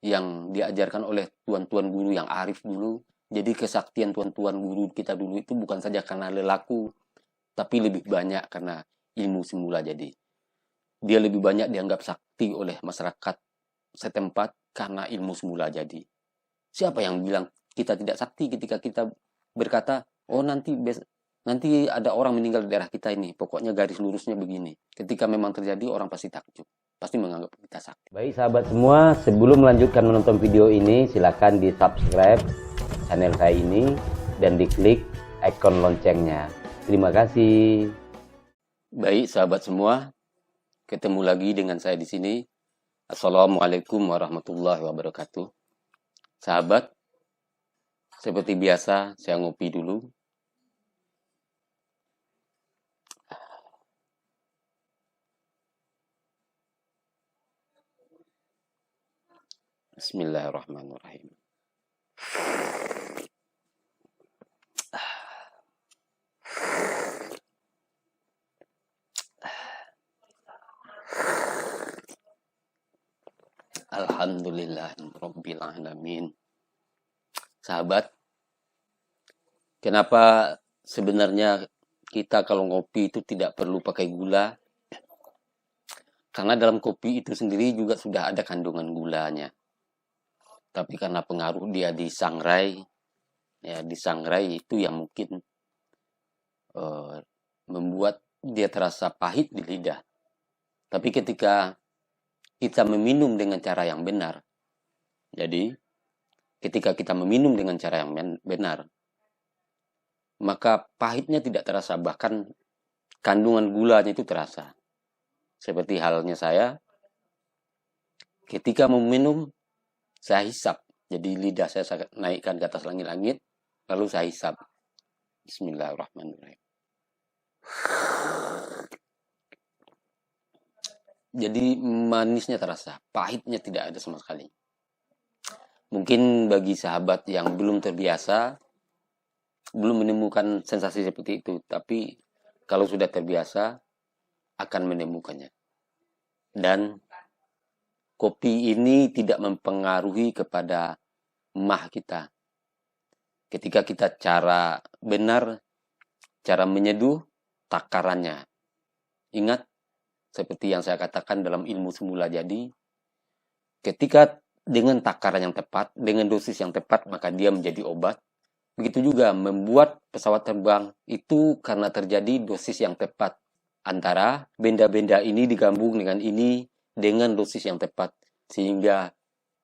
yang diajarkan oleh tuan-tuan guru yang arif dulu. Jadi kesaktian tuan-tuan guru kita dulu itu bukan saja karena lelaku, tapi lebih banyak karena ilmu semula jadi. Dia lebih banyak dianggap sakti oleh masyarakat setempat karena ilmu semula jadi. Siapa yang bilang kita tidak sakti ketika kita berkata, oh nanti ada orang meninggal di daerah kita ini, pokoknya garis lurusnya begini. Ketika memang terjadi, orang pasti takjub, pasti menganggap kita sakti. Baik sahabat semua, sebelum melanjutkan menonton video ini, silakan di subscribe channel saya ini dan diklik ikon loncengnya. Terima kasih. Baik sahabat semua, ketemu lagi dengan saya di sini. Assalamualaikum warahmatullahi wabarakatuh. Sahabat, seperti biasa saya ngopi dulu. Bismillahirrahmanirrahim. Alhamdulillahirabbil alamin. Sahabat, kenapa sebenarnya kita kalau ngopi itu tidak perlu pakai gula? Karena dalam kopi itu sendiri juga sudah ada kandungan gulanya. Tapi karena pengaruh dia disangrai, ya disangrai itu yang mungkin membuat dia terasa pahit di lidah. Tapi ketika kita meminum dengan cara yang benar, jadi ketika kita meminum dengan cara yang benar, maka pahitnya tidak terasa, bahkan kandungan gulanya itu terasa. Seperti halnya saya, ketika meminum, saya hisap. Jadi lidah saya naikkan ke atas langit-langit, lalu saya hisap. Bismillahirrahmanirrahim. Jadi manisnya terasa, pahitnya tidak ada sama sekali. Mungkin bagi sahabat yang belum terbiasa, belum menemukan sensasi seperti itu. Tapi kalau sudah terbiasa, akan menemukannya. Dan kopi ini tidak mempengaruhi kepada mah kita. Ketika kita cara benar, cara menyeduh, takarannya. Ingat, seperti yang saya katakan dalam ilmu semula jadi, ketika dengan takaran yang tepat, dengan dosis yang tepat, maka dia menjadi obat. Begitu juga membuat pesawat terbang itu karena terjadi dosis yang tepat. Antara benda-benda ini digabung dengan ini dengan dosis yang tepat. Sehingga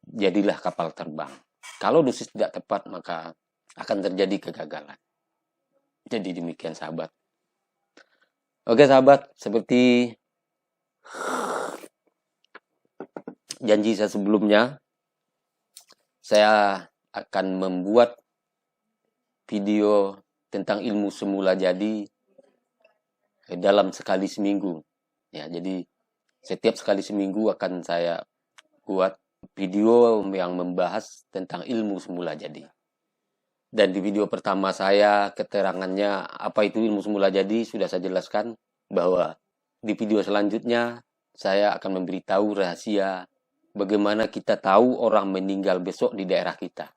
jadilah kapal terbang. Kalau dosis tidak tepat, maka akan terjadi kegagalan. Jadi demikian sahabat. Oke sahabat, seperti janji saya sebelumnya, saya akan membuat video tentang ilmu semula jadi dalam sekali seminggu. Ya, jadi setiap sekali seminggu akan saya buat video yang membahas tentang ilmu semula jadi. Dan di video pertama saya, keterangannya apa itu ilmu semula jadi sudah saya jelaskan, bahwa di video selanjutnya saya akan memberitahu rahasia bagaimana kita tahu orang meninggal besok di daerah kita.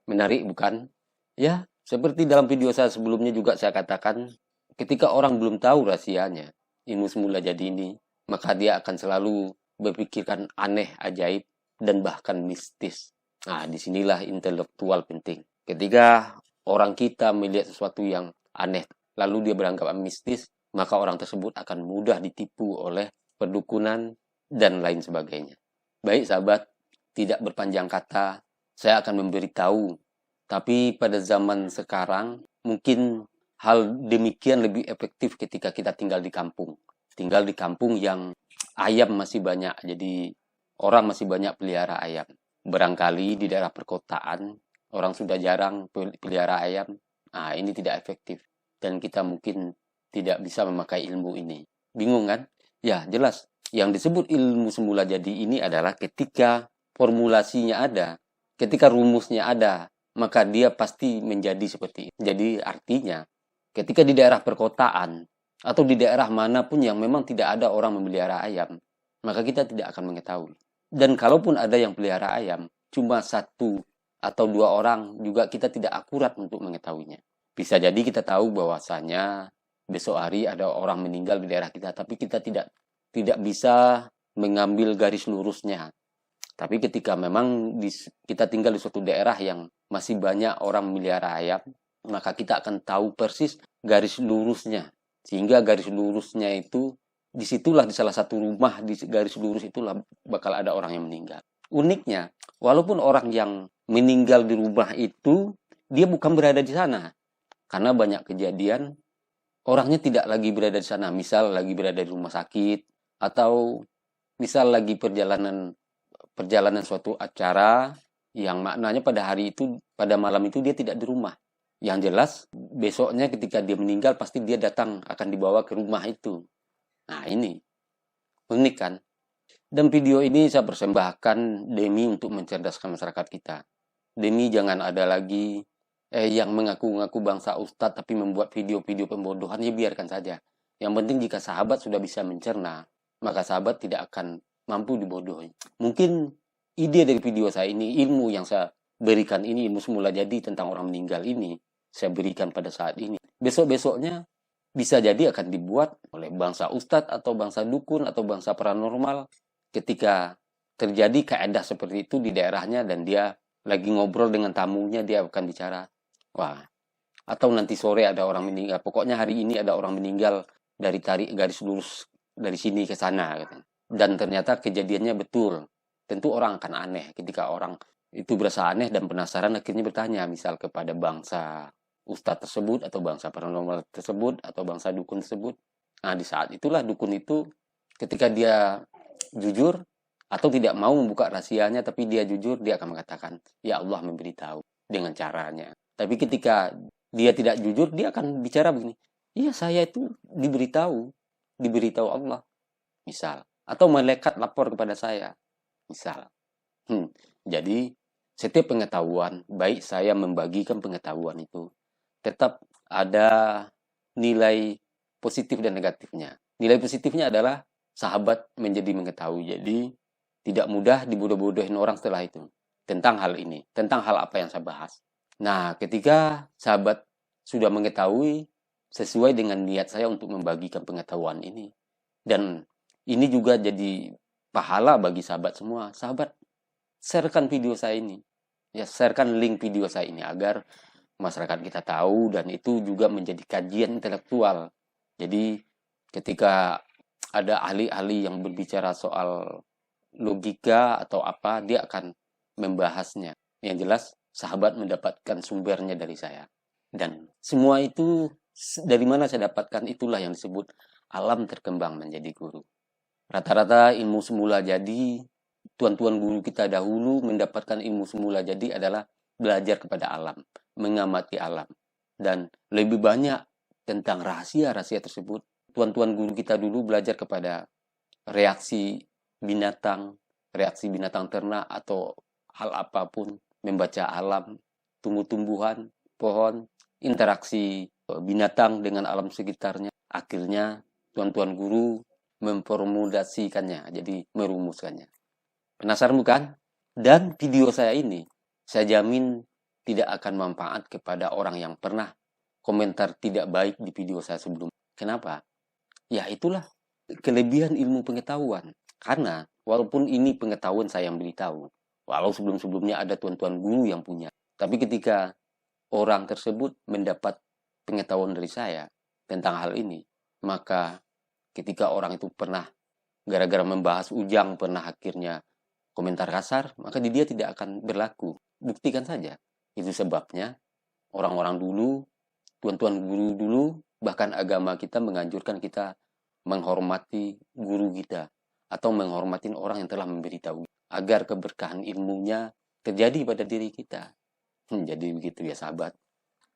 Menarik bukan? Ya, seperti dalam video saya sebelumnya juga saya katakan, ketika orang belum tahu rahasianya, ilmu semula jadi ini, maka dia akan selalu berpikirkan aneh, ajaib, dan bahkan mistis. Nah, disinilah intelektual penting. Ketika orang kita melihat sesuatu yang aneh, lalu dia beranggapan mistis, maka orang tersebut akan mudah ditipu oleh perdukunan dan lain sebagainya. Baik sahabat, tidak berpanjang kata, saya akan memberitahu. Tapi pada zaman sekarang, mungkin hal demikian lebih efektif ketika kita tinggal di kampung. Tinggal di kampung yang ayam masih banyak, jadi orang masih banyak pelihara ayam. Barangkali di daerah perkotaan, orang sudah jarang pelihara ayam. Nah, ini tidak efektif. Dan kita mungkin tidak bisa memakai ilmu ini. Bingung kan? Ya, jelas. Yang disebut ilmu semula jadi ini adalah ketika formulasinya ada, ketika rumusnya ada, maka dia pasti menjadi seperti itu. Jadi artinya, ketika di daerah perkotaan, atau di daerah manapun yang memang tidak ada orang memelihara ayam, maka kita tidak akan mengetahui. Dan kalaupun ada yang pelihara ayam, cuma 1 atau 2 orang juga kita tidak akurat untuk mengetahuinya. Bisa jadi kita tahu bahwasanya besok hari ada orang meninggal di daerah kita, tapi kita tidak bisa mengambil garis lurusnya. Tapi ketika memang kita tinggal di suatu daerah yang masih banyak orang melihara ayam, maka kita akan tahu persis garis lurusnya. Sehingga garis lurusnya itu, disitulah di salah satu rumah di garis lurus itulah bakal ada orang yang meninggal. Uniknya, walaupun orang yang meninggal di rumah itu, dia bukan berada di sana. Karena banyak kejadian, orangnya tidak lagi berada di sana. Misal lagi berada di rumah sakit, atau misal lagi perjalanan suatu acara yang maknanya pada hari itu, pada malam itu dia tidak di rumah. Yang jelas besoknya ketika dia meninggal pasti dia datang, akan dibawa ke rumah itu. Nah ini unik kan? Dan video ini saya persembahkan demi untuk mencerdaskan masyarakat kita. Demi jangan ada lagi yang mengaku-ngaku bangsa ustadz tapi membuat video-video pembodohan, ya biarkan saja. Yang penting jika sahabat sudah bisa mencerna, maka sahabat tidak akan mampu dibodohi. Mungkin ide dari video saya ini, ilmu yang saya berikan ini, ilmu semula jadi tentang orang meninggal ini, saya berikan pada saat ini. Besok-besoknya bisa jadi akan dibuat oleh bangsa ustadz atau bangsa dukun atau bangsa paranormal ketika terjadi keadaan seperti itu di daerahnya dan dia lagi ngobrol dengan tamunya, dia akan bicara, wah, atau nanti sore ada orang meninggal, pokoknya hari ini ada orang meninggal dari tarik garis lurus dari sini ke sana gitu. Dan ternyata kejadiannya betul. Tentu orang akan aneh ketika orang itu berasa aneh dan penasaran, akhirnya bertanya misal kepada bangsa ustadz tersebut atau bangsa paranormal tersebut atau bangsa dukun tersebut. Nah di saat itulah dukun itu ketika dia jujur atau tidak mau membuka rahasianya tapi dia jujur, dia akan mengatakan ya Allah memberitahu dengan caranya. Tapi ketika dia tidak jujur, dia akan bicara begini, iya saya itu diberitahu Allah misal, atau malaikat lapor kepada saya misal. Jadi setiap pengetahuan, baik saya membagikan pengetahuan itu, tetap ada nilai positif dan negatifnya. Nilai positifnya adalah sahabat menjadi mengetahui. Jadi tidak mudah dibodoh-bodohin orang setelah itu tentang hal ini, tentang hal apa yang saya bahas. Nah, ketika sahabat sudah mengetahui sesuai dengan niat saya untuk membagikan pengetahuan ini, dan ini juga jadi pahala bagi sahabat semua. Sahabat, sharekan video saya ini. Ya, sharekan link video saya ini agar masyarakat kita tahu dan itu juga menjadi kajian intelektual. Jadi ketika ada ahli-ahli yang berbicara soal logika atau apa, dia akan membahasnya. Yang jelas sahabat mendapatkan sumbernya dari saya. Dan semua itu dari mana saya dapatkan, itulah yang disebut alam terkembang menjadi guru. Rata-rata ilmu semula jadi, tuan-tuan guru kita dahulu mendapatkan ilmu semula jadi adalah belajar kepada alam, mengamati alam. Dan lebih banyak tentang rahasia-rahasia tersebut, tuan-tuan guru kita dulu belajar kepada reaksi binatang ternak atau hal apapun, membaca alam, tumbuh-tumbuhan, pohon, interaksi binatang dengan alam sekitarnya. Akhirnya tuan-tuan guru memformulasikannya, jadi merumuskannya. Penasaran bukan? Dan video saya ini, saya jamin tidak akan manfaat kepada orang yang pernah komentar tidak baik di video saya sebelum. Kenapa? Ya itulah kelebihan ilmu pengetahuan. Karena walaupun ini pengetahuan saya yang beritahu, walau sebelum-sebelumnya ada tuan-tuan guru yang punya, tapi ketika orang tersebut mendapat pengetahuan dari saya tentang hal ini, maka ketika orang itu pernah gara-gara membahas Ujang pernah akhirnya komentar kasar, maka di dia tidak akan berlaku. Buktikan saja. Itu sebabnya orang-orang dulu, tuan-tuan guru dulu, bahkan agama kita menganjurkan kita menghormati guru kita atau menghormati orang yang telah memberitahu agar keberkahan ilmunya terjadi pada diri kita. Jadi begitu ya sahabat.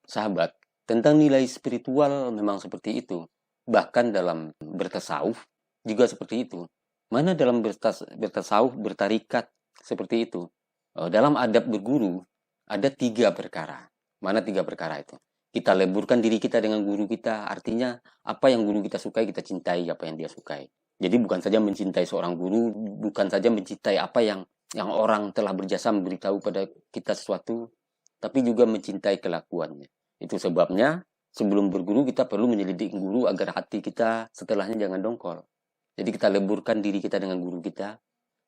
Sahabat, tentang nilai spiritual memang seperti itu. Bahkan dalam bertasawuf juga seperti itu. Mana dalam bertasawuf, bertarikat seperti itu. Dalam adab berguru ada 3 perkara. Mana 3 perkara itu? Kita leburkan diri kita dengan guru kita. Artinya apa yang guru kita sukai kita cintai apa yang dia sukai. Jadi bukan saja mencintai seorang guru, bukan saja mencintai apa yang orang telah berjasa memberitahu pada kita sesuatu, tapi juga mencintai kelakuannya. Itu sebabnya sebelum berguru kita perlu menyelidiki guru agar hati kita setelahnya jangan dongkol. Jadi kita leburkan diri kita dengan guru kita.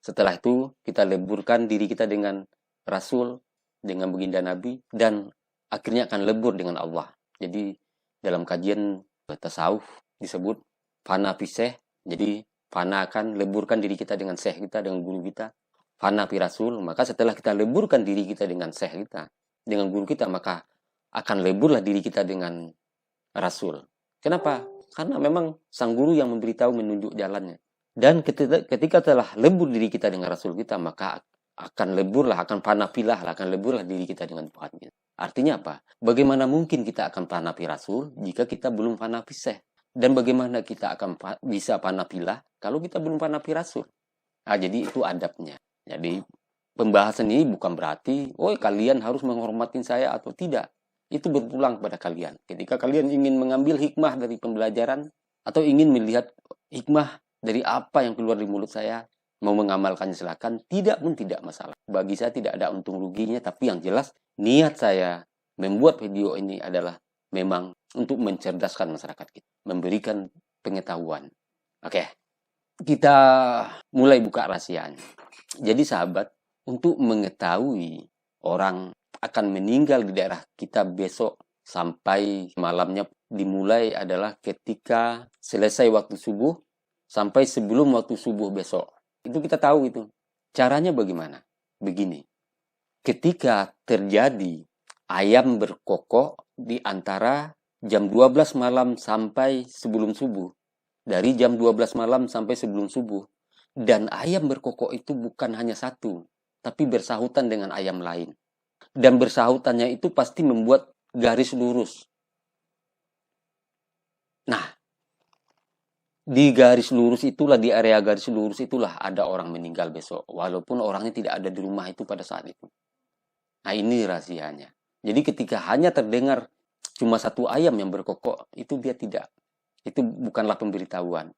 Setelah itu kita leburkan diri kita dengan Rasul, dengan baginda Nabi, dan akhirnya akan lebur dengan Allah. Jadi dalam kajian tasawuf disebut fana fiseh. Jadi fana akan leburkan diri kita dengan syekh kita, dengan guru kita. Fana fi Rasul, maka setelah kita leburkan diri kita dengan syekh kita, dengan guru kita, maka akan leburlah diri kita dengan Rasul. Kenapa? Karena memang sang guru yang memberitahu, menunjuk jalannya. Dan ketika telah lebur diri kita dengan Rasul kita, maka akan leburlah, akan panapilah, akan leburlah diri kita dengan Tuhan kita. Artinya apa? Bagaimana mungkin kita akan panapi Rasul jika kita belum panapi Syekh? Dan bagaimana kita akan bisa panapilah kalau kita belum panapi Rasul? Nah, jadi itu adabnya. Jadi pembahasan ini bukan berarti, oh kalian harus menghormati saya atau tidak. Itu berpulang kepada kalian. Ketika kalian ingin mengambil hikmah dari pembelajaran atau ingin melihat hikmah dari apa yang keluar di mulut saya, mau mengamalkannya silakan, tidak pun tidak masalah. Bagi saya tidak ada untung ruginya, tapi yang jelas niat saya membuat video ini adalah memang untuk mencerdaskan masyarakat kita, memberikan pengetahuan. Oke, kita mulai buka rahasianya. Jadi sahabat, untuk mengetahui orang akan meninggal di daerah kita besok sampai malamnya dimulai adalah ketika selesai waktu subuh sampai sebelum waktu subuh besok. Itu kita tahu itu. Caranya bagaimana? Begini. Ketika terjadi ayam berkokok di antara jam 12 malam sampai sebelum subuh. Dari jam 12 malam sampai sebelum subuh. Dan ayam berkokok itu bukan hanya satu, tapi bersahutan dengan ayam lain. Dan bersahutannya itu pasti membuat garis lurus. Nah, di garis lurus itulah, di area garis lurus itulah ada orang meninggal besok. Walaupun orangnya tidak ada di rumah itu pada saat itu. Nah, ini rahasianya. Jadi ketika hanya terdengar cuma satu ayam yang berkokok, itu dia tidak. Itu bukanlah pemberitahuan.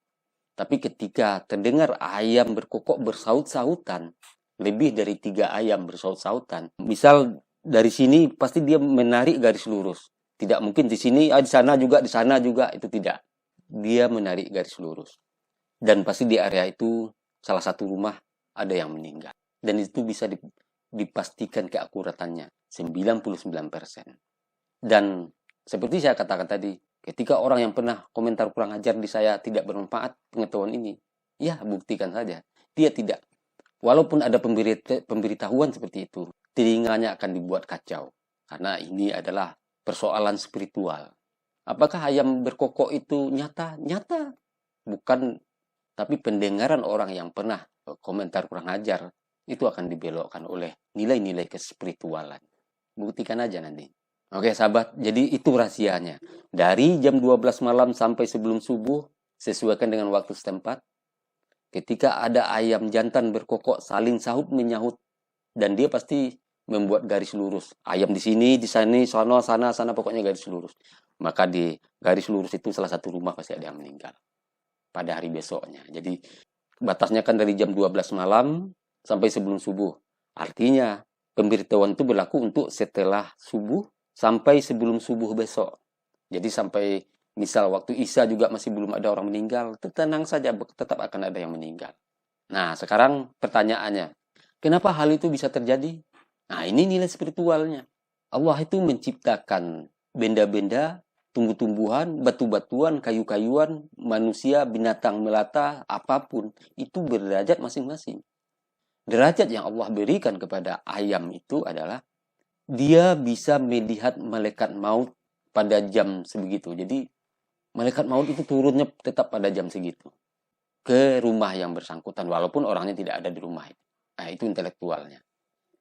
Tapi ketika terdengar ayam berkokok bersaut-sautan, lebih dari 3 ayam bersaut-sautan. Misal dari sini pasti dia menarik garis lurus. Tidak mungkin di sini, di sana juga, itu tidak. Dia menarik garis lurus. Dan pasti di area itu salah satu rumah ada yang meninggal. Dan itu bisa dipastikan keakuratannya 99%. Dan seperti saya katakan tadi, ketika orang yang pernah komentar kurang ajar di saya tidak bermanfaat pengetahuan ini, ya buktikan saja. Dia tidak. Walaupun ada pemberitahuan seperti itu, telinganya akan dibuat kacau. Karena ini adalah persoalan spiritual. Apakah ayam berkokok itu nyata? Nyata. Bukan, tapi pendengaran orang yang pernah komentar kurang ajar, itu akan dibelokkan oleh nilai-nilai kespiritualan. Buktikan aja nanti. Oke sahabat, jadi itu rahasianya. Dari jam 12 malam sampai sebelum subuh, sesuaikan dengan waktu setempat. Ketika ada ayam jantan berkokok, saling sahut menyahut. Dan dia pasti membuat garis lurus. Ayam di sini, di sana, sana, pokoknya garis lurus. Maka di garis lurus itu salah satu rumah pasti ada yang meninggal. Pada hari besoknya. Jadi batasnya kan dari jam 12 malam sampai sebelum subuh. Artinya pemberitahuan itu berlaku untuk setelah subuh sampai sebelum subuh besok. Jadi sampai misal waktu Isya juga masih belum ada orang meninggal, tenang saja, tetap akan ada yang meninggal. Nah, sekarang pertanyaannya, kenapa hal itu bisa terjadi? Nah, ini nilai spiritualnya. Allah itu menciptakan benda-benda, tumbuh-tumbuhan, batu-batuan, kayu-kayuan, manusia, binatang melata, apapun, itu berderajat masing-masing. Derajat yang Allah berikan kepada ayam itu adalah dia bisa melihat malaikat maut pada jam sebegitu. Jadi malaikat maut itu turunnya tetap pada jam segitu ke rumah yang bersangkutan walaupun orangnya tidak ada di rumah itu. Nah, itu intelektualnya.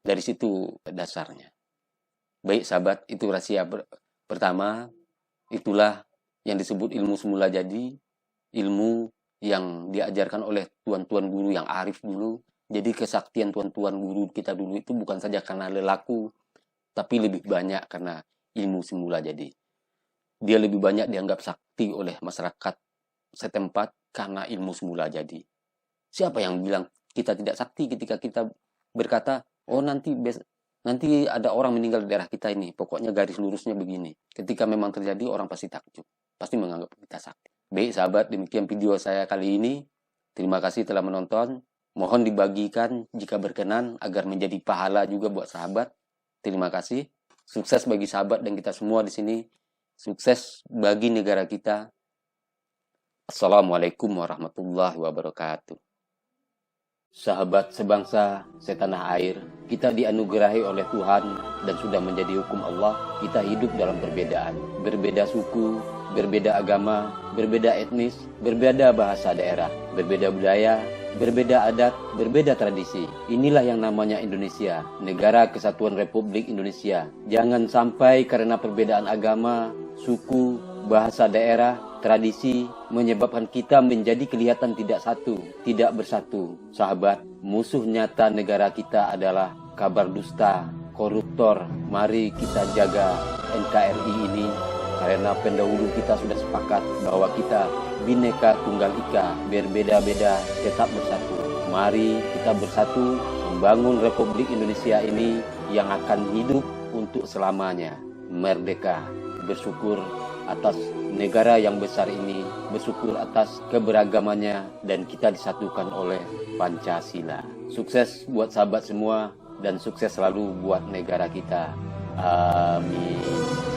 Dari situ dasarnya. Baik sahabat, itu rahasia pertama. Itulah yang disebut ilmu semula jadi, ilmu yang diajarkan oleh tuan-tuan guru yang arif dulu. Jadi kesaktian tuan-tuan guru kita dulu itu bukan saja karena lelaku, tapi lebih banyak karena ilmu semula jadi. Dia lebih banyak dianggap sakti oleh masyarakat setempat karena ilmu semula jadi. Siapa yang bilang kita tidak sakti ketika kita berkata, oh nanti ada orang meninggal di daerah kita ini, pokoknya garis lurusnya begini. Ketika memang terjadi, orang pasti takjub, pasti menganggap kita sakti. Baik sahabat, demikian video saya kali ini. Terima kasih telah menonton. Mohon dibagikan jika berkenan agar menjadi pahala juga buat sahabat. Terima kasih. Sukses bagi sahabat dan kita semua di sini. Sukses bagi negara kita. Assalamualaikum warahmatullahi wabarakatuh. Sahabat sebangsa, setanah air, kita dianugerahi oleh Tuhan dan sudah menjadi hukum Allah. Kita hidup dalam perbedaan, berbeda suku, berbeda agama, berbeda etnis, berbeda bahasa daerah, berbeda budaya, berbeda adat, berbeda tradisi. Inilah yang namanya Indonesia, Negara Kesatuan Republik Indonesia. Jangan sampai karena perbedaan agama, suku, bahasa daerah, tradisi menyebabkan kita menjadi kelihatan tidak satu, tidak bersatu. Sahabat, musuh nyata negara kita adalah kabar dusta, koruptor. Mari kita jaga NKRI ini, karena pendahulu kita sudah sepakat bahwa kita Bhinneka Tunggal Ika, berbeda-beda tetap bersatu. Mari kita bersatu membangun Republik Indonesia ini yang akan hidup untuk selamanya. Merdeka, bersyukur atas negara yang besar ini, bersyukur atas keberagamannya, dan kita disatukan oleh Pancasila. Sukses buat sahabat semua, dan sukses selalu buat negara kita. Amin.